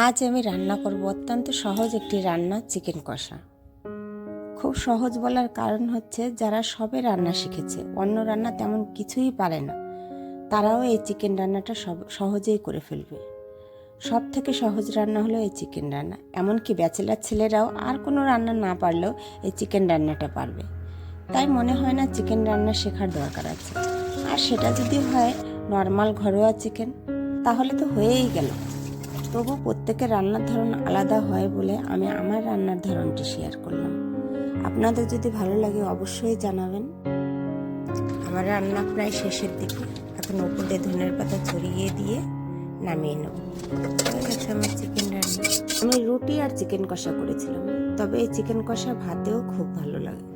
আজ আমি রান্না করব অত্যন্ত সহজ একটি রান্না, চিকেন কষা। খুব সহজ বলার কারণ হচ্ছে যারা সবে রান্না শিখেছে, অন্য রান্না তেমন কিছুই পারে না, তারাও এই চিকেন রান্নাটা সহজেই করে ফেলবে। সব থেকে সহজ রান্না হলো এই চিকেন রান্না। এমনকি ব্যাচেলার ছেলেরাও আর কোনো রান্না না পারলেও এই চিকেন রান্নাটা পারবে। তাই মনে হয় না চিকেন রান্না শেখার দরকার আছে। আর সেটা যদি হয় নর্মাল ঘরোয়া চিকেন, তাহলে তো হয়েই গেল। তবু প্রত্যেকের রান্নার ধরন আলাদা হয় বলে আমি আমার রান্নার ধরনটি শেয়ার করলাম। আপনাদের যদি ভালো লাগে অবশ্যই জানাবেন। আমার রান্না প্রায় শেষের দিকে, এখন উপর দিয়ে ধনের পাতা ছড়িয়ে দিয়ে নামিয়ে নেব। হয়ে গেছে আমার চিকেন রান্না। আমি রুটি আর চিকেন কষা করেছিলাম, তবে এই চিকেন কষা ভাতেও খুব ভালো লাগে।